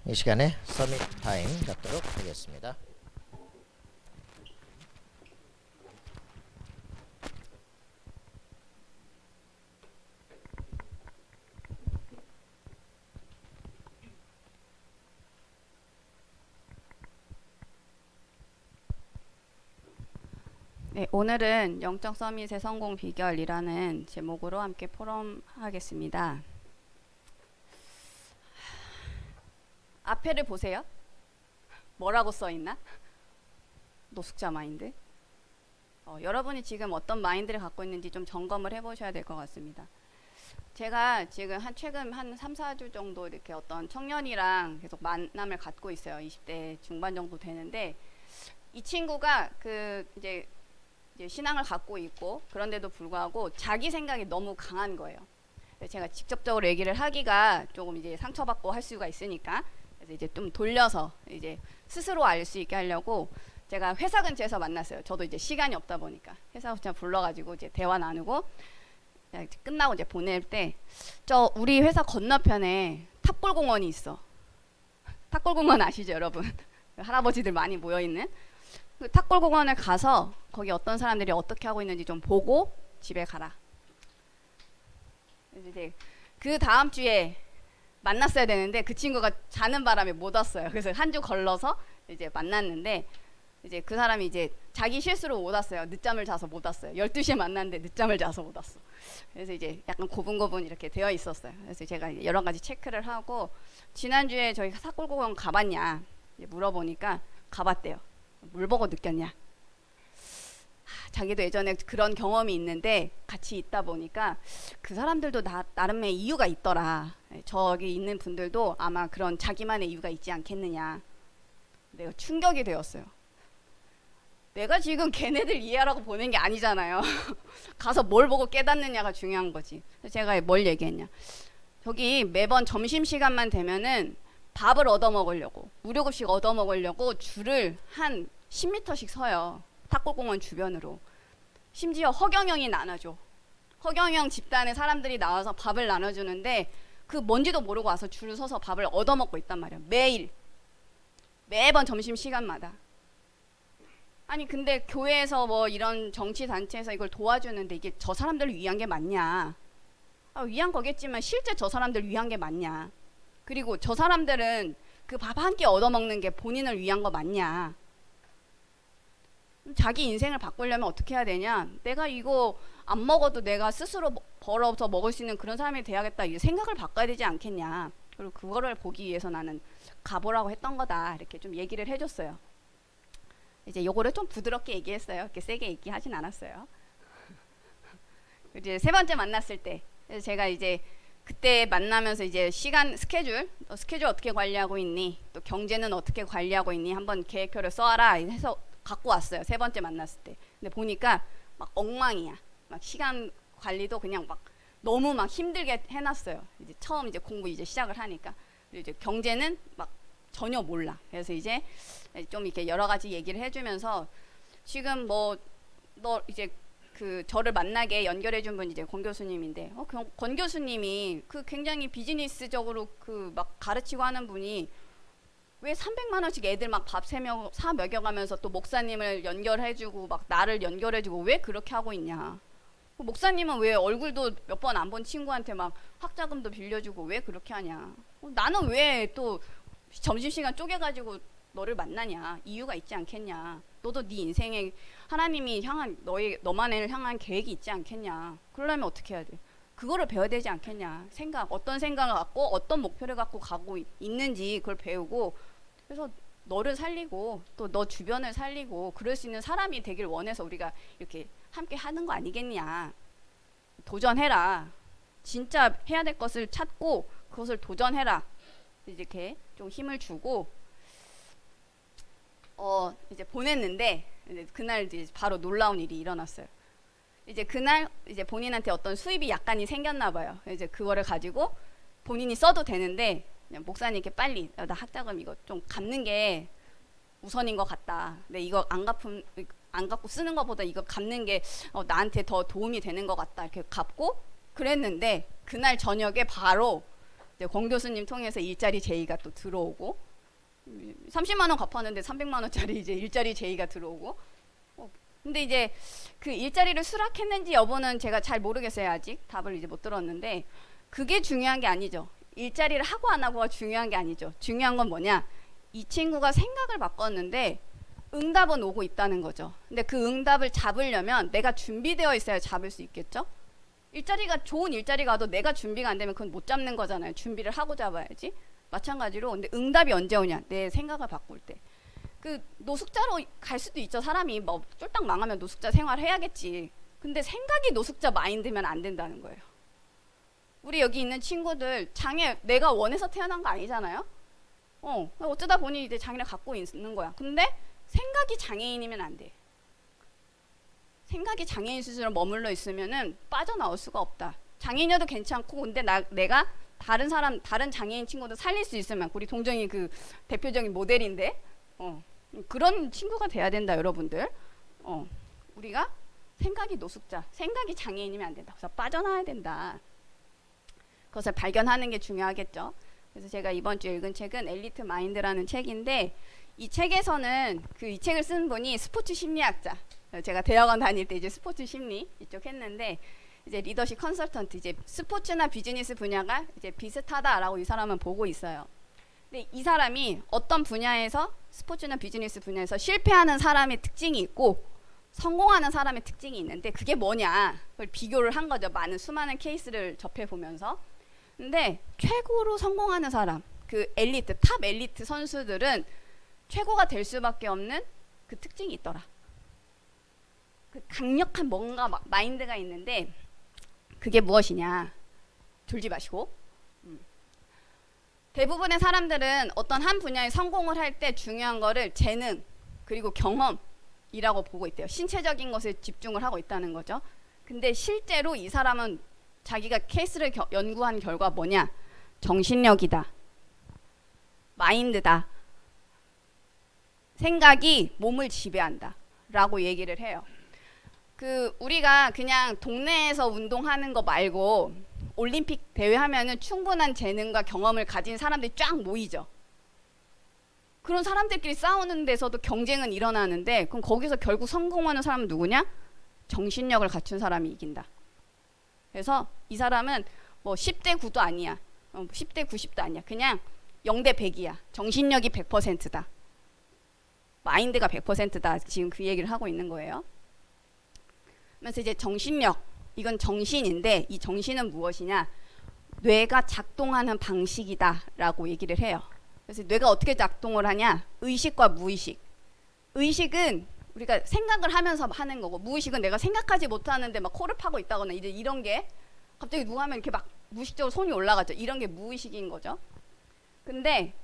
이 시간에 서밋 타임 갖도록 하겠습니다. 네, 오늘은 영적 서밋의 성공 비결이라는 제목으로 함께 포럼하겠습니다. 앞에를 보세요. 뭐라고 써있나? 노숙자 마인드. 여러분이 지금 어떤 마인드를 갖고 있는지 좀 점검을 해보셔야 될 것 같습니다. 제가 지금 최근 한 3, 4주 정도 이렇게 어떤 청년이랑 계속 만남을 갖고 있어요. 20대 중반 정도 되는데 이 친구가 이제 신앙을 갖고 있고 그런데도 불구하고 자기 생각이 너무 강한 거예요. 제가 직접적으로 얘기를 하기가 조금 이제 상처받고 할 수가 있으니까 그래서 이제 좀 돌려서 이제 스스로 알 수 있게 하려고 제가 회사 근처에서 만났어요. 저도 이제 시간이 없다 보니까 회사 그냥 불러가지고 이제 대화 나누고 끝나고 이제 보낼 때 저 우리 회사 건너편에 탑골공원이 있어. 탑골공원 아시죠, 여러분? 할아버지들 많이 모여 있는. 그 탑골공원을 가서 거기 어떤 사람들이 어떻게 하고 있는지 좀 보고 집에 가라. 이제 그 다음 주에 만났어야 되는데 그 친구가 자는 바람에 못 왔어요. 그래서 한 주 걸러서 이제 만났는데 이제 그 사람이 이제 자기 실수로 못 왔어요. 늦잠을 자서 못 왔어요. 12시에 만났는데 늦잠을 자서 못 왔어. 그래서 이제 약간 고분고분 이렇게 되어 있었어요. 그래서 제가 여러 가지 체크를 하고 지난주에 저희 탑골공원 가봤냐 물어보니까 가봤대요. 뭘 보고 느꼈냐? 자기도 예전에 그런 경험이 있는데 같이 있다 보니까 그 사람들도 나름의 이유가 있더라. 저기 있는 분들도 아마 그런 자기만의 이유가 있지 않겠느냐. 내가 충격이 되었어요. 내가 지금 걔네들 이해하라고 보낸 게 아니잖아요. 가서 뭘 보고 깨닫느냐가 중요한 거지. 제가 뭘 얘기했냐. 저기 매번 점심시간만 되면은 밥을 얻어먹으려고 무료급식 얻어먹으려고 줄을 한 10m씩 서요. 탑골공원 주변으로. 심지어 허경영이 나눠줘. 허경영 집단의 사람들이 나와서 밥을 나눠주는데 그 뭔지도 모르고 와서 줄을 서서 밥을 얻어먹고 있단 말이야. 매번 점심시간마다. 아니 근데 교회에서 뭐 이런 정치단체에서 이걸 도와주는데 이게 저 사람들을 위한 게 맞냐. 위한 거겠지만 실제 저 사람들 위한 게 맞냐. 그리고 저 사람들은 그 밥 한 끼 얻어먹는 게 본인을 위한 거 맞냐. 자기 인생을 바꾸려면 어떻게 해야 되냐. 내가 이거 안 먹어도 내가 스스로 벌어서 먹을 수 있는 그런 사람이 돼야겠다. 이 생각을 바꿔야 되지 않겠냐. 그리고 그거를 보기 위해서 나는 가보라고 했던 거다. 이렇게 좀 얘기를 해줬어요. 이제 요거를 좀 부드럽게 얘기했어요. 이렇게 세게 얘기하진 않았어요. 이제 세 번째 만났을 때 제가 이제 그때 만나면서 이제 시간 스케줄 어떻게 관리하고 있니? 또 경제는 어떻게 관리하고 있니? 한번 계획표를 써와라 해서 갖고 왔어요. 세 번째 만났을 때. 근데 보니까 막 엉망이야. 막 시간 관리도 그냥 막 너무 막 힘들게 해놨어요. 이제 처음 이제 공부 이제 시작을 하니까. 그리고 이제 경제는 막 전혀 몰라. 그래서 이제 좀 이렇게 여러 가지 얘기를 해주면서 지금 뭐 너 이제 그 저를 만나게 연결해준 분이 이제 권 교수님인데 권 교수님이 그 굉장히 비즈니스적으로 그 막 가르치고 하는 분이 왜 300만 원씩 애들 막 밥 사 먹여가면서 또 목사님을 연결해주고 막 나를 연결해주고 왜 그렇게 하고 있냐. 목사님은 왜 얼굴도 몇 번 안 본 친구한테 막 학자금도 빌려주고 왜 그렇게 하냐. 나는 왜 또 점심시간 쪼개가지고 너를 만나냐. 이유가 있지 않겠냐. 너도 네 인생에 하나님이 향한 너만을 향한 계획이 있지 않겠냐. 그러려면 어떻게 해야 돼? 그거를 배워야 되지 않겠냐. 어떤 생각을 갖고 어떤 목표를 갖고 가고 있는지 그걸 배우고 그래서 너를 살리고 또 너 주변을 살리고 그럴 수 있는 사람이 되길 원해서 우리가 이렇게 함께 하는 거 아니겠냐. 도전해라. 진짜 해야 될 것을 찾고 그것을 도전해라. 이렇게 좀 힘을 주고 이제 보냈는데 이제 그날 이제 바로 놀라운 일이 일어났어요. 이제 그날 이제 본인한테 어떤 수입이 약간이 생겼나 봐요. 이제 그거를 가지고 본인이 써도 되는데 그냥 목사님께 빨리 나 학자금 이거 좀 갚는 게 우선인 것 같다. 근데 이거 안 갚고 쓰는 것보다 이거 갚는 게 나한테 더 도움이 되는 것 같다. 이렇게 갚고 그랬는데 그날 저녁에 바로 이제 권 교수님 통해서 일자리 제의가 또 들어오고 30만 원 갚았는데 300만 원짜리 이제 일자리 제의가 들어오고 근데 이제 그 일자리를 수락했는지 여부는 제가 잘 모르겠어요. 아직 답을 이제 못 들었는데 그게 중요한 게 아니죠. 일자리를 하고 안 하고가 중요한 게 아니죠. 중요한 건 뭐냐? 이 친구가 생각을 바꿨는데 응답은 오고 있다는 거죠. 근데 그 응답을 잡으려면 내가 준비되어 있어야 잡을 수 있겠죠? 일자리가 좋은 일자리가 와도 내가 준비가 안 되면 그건 못 잡는 거잖아요. 준비를 하고 잡아야지. 마찬가지로 근데 응답이 언제 오냐? 내 생각을 바꿀 때. 그 노숙자로 갈 수도 있죠. 사람이 뭐 쫄딱 망하면 노숙자 생활해야겠지. 근데 생각이 노숙자 마인드면 안 된다는 거예요. 우리 여기 있는 친구들 장애 내가 원해서 태어난 거 아니잖아요. 어쩌다 보니 이제 장애를 갖고 있는 거야. 근데 생각이 장애인이면 안 돼. 생각이 장애인 수준으로 머물러 있으면은 빠져나올 수가 없다. 장애인이어도 괜찮고 근데 내가 다른 장애인 친구도 살릴 수 있으면 우리 동정이 그 대표적인 모델인데 그런 친구가 돼야 된다 여러분들. 우리가 생각이 노숙자, 생각이 장애인이면 안 된다. 그래서 빠져나와야 된다. 그것을 발견하는 게 중요하겠죠. 그래서 제가 이번 주에 읽은 책은 엘리트 마인드라는 책인데 이 책에서는 이 책을 쓴 분이 스포츠 심리학자. 제가 대학원 다닐 때 이제 스포츠 심리 이쪽 했는데 이제 리더십 컨설턴트 이제 스포츠나 비즈니스 분야가 이제 비슷하다라고 이 사람은 보고 있어요. 근데 이 사람이 어떤 분야에서 스포츠나 비즈니스 분야에서 실패하는 사람의 특징이 있고 성공하는 사람의 특징이 있는데 그게 뭐냐 그걸 비교를 한 거죠. 수많은 케이스를 접해 보면서. 근데 최고로 성공하는 사람, 그 엘리트, 탑 엘리트 선수들은 최고가 될 수밖에 없는 그 특징이 있더라. 그 강력한 뭔가 마인드가 있는데 그게 무엇이냐? 졸지 마시고. 대부분의 사람들은 어떤 한 분야에 성공을 할 때 중요한 거를 재능 그리고 경험이라고 보고 있대요. 신체적인 것에 집중을 하고 있다는 거죠. 근데 실제로 이 사람은 자기가 케이스를 연구한 결과 뭐냐? 정신력이다. 마인드다. 생각이 몸을 지배한다. 라고 얘기를 해요. 우리가 그냥 동네에서 운동하는 거 말고 올림픽 대회 하면은 충분한 재능과 경험을 가진 사람들이 쫙 모이죠. 그런 사람들끼리 싸우는 데서도 경쟁은 일어나는데 그럼 거기서 결국 성공하는 사람은 누구냐? 정신력을 갖춘 사람이 이긴다. 그래서 이 사람은 뭐 10대 9도 아니야. 10대 90도 아니야. 그냥 0대 100이야. 정신력이 100%다. 마인드가 100%다. 지금 그 얘기를 하고 있는 거예요. 그래서 이제 정신력, 이건 정신인데 이 정신은 무엇이냐? 뇌가 작동하는 방식이다 라고 얘기를 해요. 그래서 뇌가 어떻게 작동을 하냐? 의식과 무의식. 의식은 우리가 생각을 하면서 하는 거고 무의식은 내가 생각하지 못하는데 막 코를 파고 있다거나 이제 이런 게 갑자기 누가 하면 이렇게 막 무의식적으로 손이 올라가죠. 이런 게 무의식인 거죠. 근데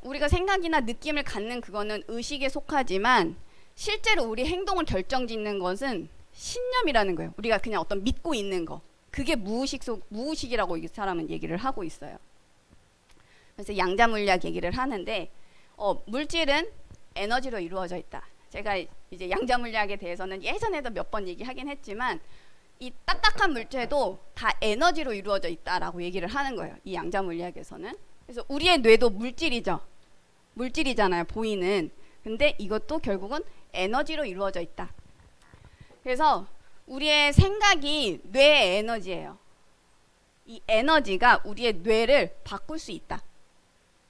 우리가 생각이나 느낌을 갖는 그거는 의식에 속하지만 실제로 우리 행동을 결정짓는 것은 신념이라는 거예요. 우리가 그냥 어떤 믿고 있는 거. 그게 무의식이라고 이 사람은 얘기를 하고 있어요. 그래서 양자 물리학 얘기를 하는데 물질은 에너지로 이루어져 있다. 제가 이제 양자 물리학에 대해서는 예전에도 몇 번 얘기하긴 했지만 이 딱딱한 물체도 다 에너지로 이루어져 있다라고 얘기를 하는 거예요. 이 양자 물리학에서는. 그래서 우리의 뇌도 물질이죠. 물질이잖아요. 보이는. 근데 이것도 결국은 에너지로 이루어져 있다. 그래서 우리의 생각이 뇌의 에너지예요. 이 에너지가 우리의 뇌를 바꿀 수 있다.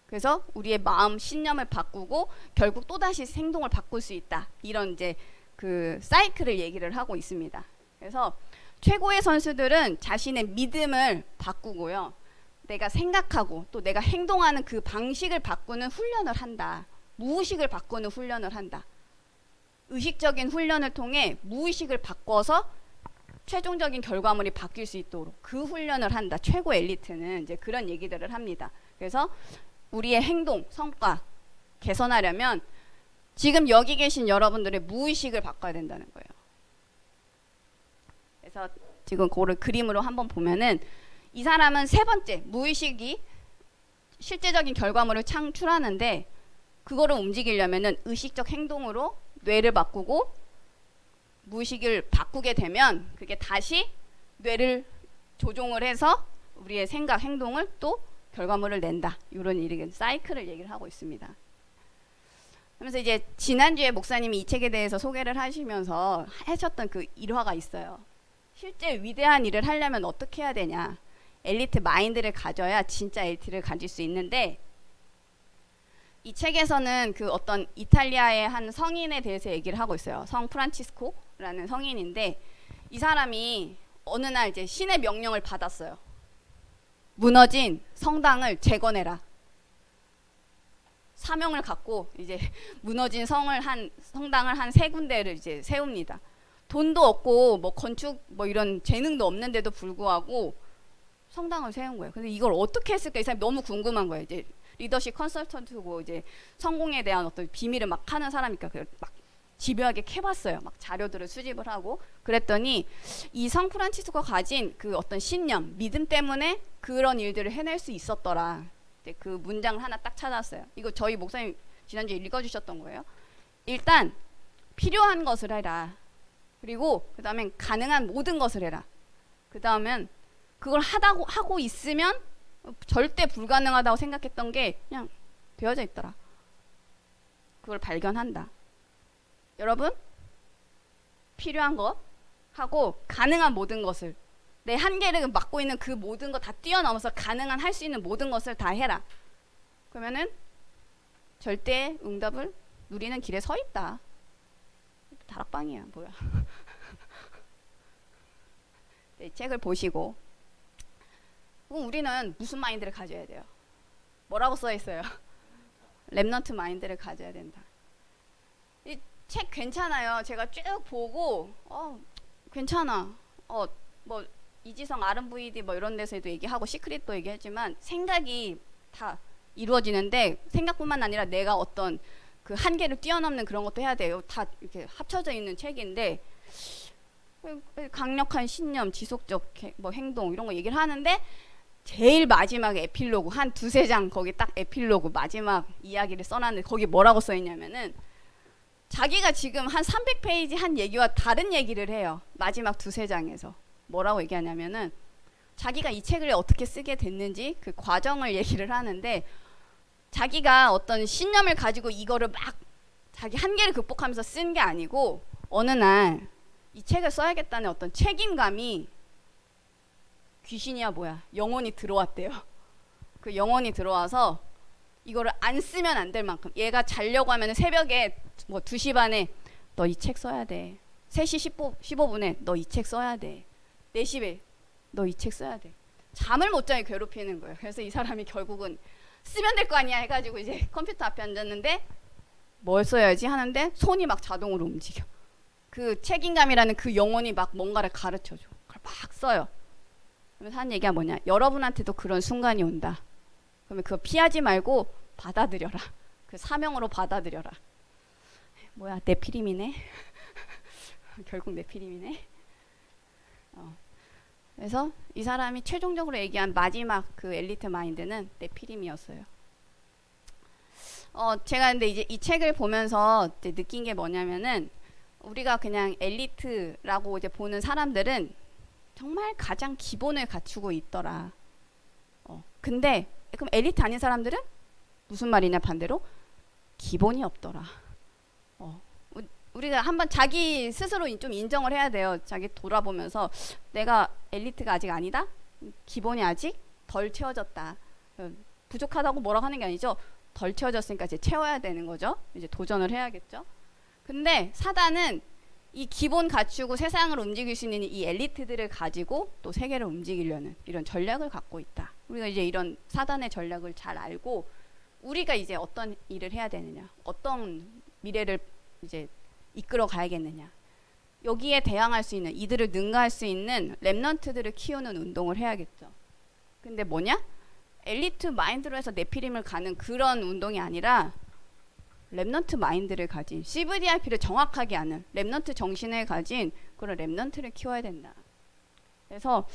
그래서 우리의 마음, 신념을 바꾸고 결국 또다시 행동을 바꿀 수 있다. 이런 이제 그 사이클을 얘기를 하고 있습니다. 그래서 최고의 선수들은 자신의 믿음을 바꾸고요. 내가 생각하고 또 내가 행동하는 그 방식을 바꾸는 훈련을 한다. 무의식을 바꾸는 훈련을 한다. 의식적인 훈련을 통해 무의식을 바꿔서 최종적인 결과물이 바뀔 수 있도록 그 훈련을 한다. 최고 엘리트는 이제 그런 얘기들을 합니다. 그래서 우리의 행동, 성과 개선하려면 지금 여기 계신 여러분들의 무의식을 바꿔야 된다는 거예요. 그래서 지금 그거를 그림으로 한번 보면은 이 사람은 세 번째 무의식이 실제적인 결과물을 창출하는데 그거를 움직이려면은 의식적 행동으로 뇌를 바꾸고 무의식을 바꾸게 되면 그게 다시 뇌를 조종을 해서 우리의 생각, 행동을 또 결과물을 낸다. 이런 일이 사이클을 얘기를 하고 있습니다. 그러면서 이제 지난주에 목사님이 이 책에 대해서 소개를 하시면서 하셨던 그 일화가 있어요. 실제 위대한 일을 하려면 어떻게 해야 되냐. 엘리트 마인드를 가져야 진짜 엘리트를 가질 수 있는데, 이 책에서는 그 어떤 이탈리아의 한 성인에 대해서 얘기를 하고 있어요. 성 프란치스코라는 성인인데, 이 사람이 어느 날 이제 신의 명령을 받았어요. 무너진 성당을 재건해라. 사명을 갖고 이제 무너진 성당을 한 3군데를 이제 세웁니다. 돈도 없고 뭐 건축 뭐 이런 재능도 없는데도 불구하고 성당을 세운 거예요. 근데 이걸 어떻게 했을까? 이 사람이 너무 궁금한 거예요. 이제 리더십 컨설턴트고 이제 성공에 대한 어떤 비밀을 막 하는 사람이니까 막 집요하게 캐봤어요. 막 자료들을 수집을 하고 그랬더니 이 성 프란치스코가 가진 그 어떤 신념, 믿음 때문에 그런 일들을 해낼 수 있었더라. 그 문장을 하나 딱 찾았어요. 이거 저희 목사님 지난주에 읽어주셨던 거예요. 일단 필요한 것을 해라. 그리고 그 다음엔 가능한 모든 것을 해라. 그 다음엔 그걸 하고 있으면 절대 불가능하다고 생각했던 게 그냥 되어져 있더라. 그걸 발견한다. 여러분, 필요한 것 하고 가능한 모든 것을, 내 한계를 맡고 있는 그 모든 거 다 뛰어넘어서 가능한 할 수 있는 모든 것을 다 해라. 그러면은 절대 응답을 누리는 길에 서 있다. 다락방이야 뭐야. 네, 책을 보시고 그럼 우리는 무슨 마인드를 가져야 돼요? 뭐라고 써 있어요? 렘넌트 마인드를 가져야 된다. 이 책 괜찮아요. 제가 쭉 보고 괜찮아. 뭐 이지성 R&VD 뭐 이런 데서도 얘기하고 시크릿도 얘기했지만 생각이 다 이루어지는데, 생각뿐만 아니라 내가 어떤 그 한계를 뛰어넘는 그런 것도 해야 돼요. 다 이렇게 합쳐져 있는 책인데, 강력한 신념, 지속적 뭐 행동 이런 거 얘기를 하는데, 제일 마지막에 에필로그 한 2-3장 거기 딱 에필로그 마지막 이야기를 써놨는데 거기 뭐라고 써있냐면은 자기가 지금 한 300페이지 한 얘기와 다른 얘기를 해요. 마지막 2-3장에서 뭐라고 얘기하냐면은 자기가 이 책을 어떻게 쓰게 됐는지 그 과정을 얘기를 하는데, 자기가 어떤 신념을 가지고 이거를 막 자기 한계를 극복하면서 쓴 게 아니고 어느 날 이 책을 써야겠다는 어떤 책임감이, 귀신이야 뭐야, 영혼이 들어왔대요. 그 영혼이 들어와서 이거를 안 쓰면 안 될 만큼, 얘가 자려고 하면 새벽에 뭐 2시 반에 너 이 책 써야 돼. 3시 15분에 너 이 책 써야 돼. 4시에 너 이 책 써야 돼. 잠을 못 자게 괴롭히는 거예요. 그래서 이 사람이 결국은 쓰면 될 거 아니야 해가지고 이제 컴퓨터 앞에 앉았는데 뭘 써야지 하는데 손이 막 자동으로 움직여. 그 책임감이라는 그 영혼이 막 뭔가를 가르쳐줘. 그걸 막 써요. 그러면서 한 얘기가 뭐냐, 여러분한테도 그런 순간이 온다. 그러면 그거 피하지 말고 받아들여라. 그 사명으로 받아들여라. 뭐야, 내 피림이네. 결국 내 피림이네. 그래서 이 사람이 최종적으로 얘기한 마지막 그 엘리트 마인드는 내 피림이었어요. 제가 근데 이제 이 책을 보면서 이제 느낀 게 뭐냐면은, 우리가 그냥 엘리트라고 이제 보는 사람들은 정말 가장 기본을 갖추고 있더라. 근데 그럼 엘리트 아닌 사람들은 무슨 말이냐, 반대로 기본이 없더라. 우리가 한번 자기 스스로 좀 인정을 해야 돼요. 자기 돌아보면서 내가 엘리트가 아직 아니다? 기본이 아직 덜 채워졌다. 부족하다고 뭐라고 하는 게 아니죠. 덜 채워졌으니까 이제 채워야 되는 거죠. 이제 도전을 해야겠죠. 근데 사단은 이 기본 갖추고 세상을 움직일 수 있는 이 엘리트들을 가지고 또 세계를 움직이려는 이런 전략을 갖고 있다. 우리가 이제 이런 사단의 전략을 잘 알고 우리가 이제 어떤 일을 해야 되느냐, 어떤 미래를 이제 이끌어 가야겠느냐, 여기에 대항할 수 있는, 이들을 능가할 수 있는 렘넌트들을 키우는 운동을 해야겠죠. 근데 뭐냐? 엘리트 마인드로 해서 네피림을 가는 그런 운동이 아니라 렘넌트 마인드를 가진, CVDIP를 정확하게 아는 렘넌트 정신을 가진 그런 렘넌트를 키워야 된다. 그래서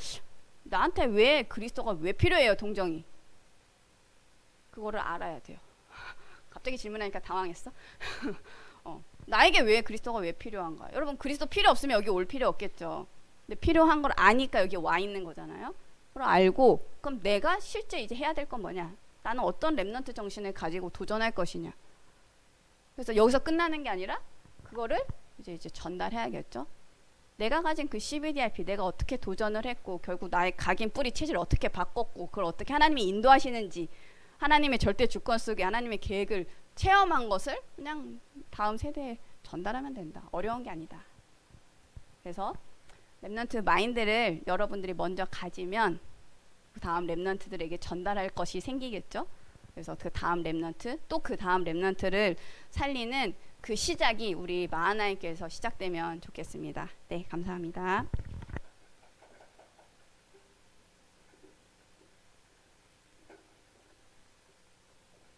나한테 왜 그리스도가 왜 필요해요, 동정이? 그거를 알아야 돼요. 갑자기 질문하니까 당황했어. 나에게 왜 그리스도가 왜 필요한가? 여러분, 그리스도 필요 없으면 여기 올 필요 없겠죠. 근데 필요한 걸 아니까 여기 와 있는 거잖아요. 알고 그럼 내가 실제 이제 해야 될 건 뭐냐? 나는 어떤 렘넌트 정신을 가지고 도전할 것이냐? 그래서 여기서 끝나는 게 아니라 그거를 이제 전달해야겠죠. 내가 가진 그 CBDIP 내가 어떻게 도전을 했고 결국 나의 각인 뿌리 체질을 어떻게 바꿨고 그걸 어떻게 하나님이 인도하시는지 하나님의 절대 주권 속에 하나님의 계획을 체험한 것을 그냥 다음 세대에 전달하면 된다. 어려운 게 아니다. 그래서 렘넌트 마인드를 여러분들이 먼저 가지면 그 다음 렘넌트들에게 전달할 것이 생기겠죠. 그래서 그 다음 렘넌트 또 그 다음 렘넌트를 살리는 그 시작이 우리 마하나임께서 시작되면 좋겠습니다. 네, 감사합니다.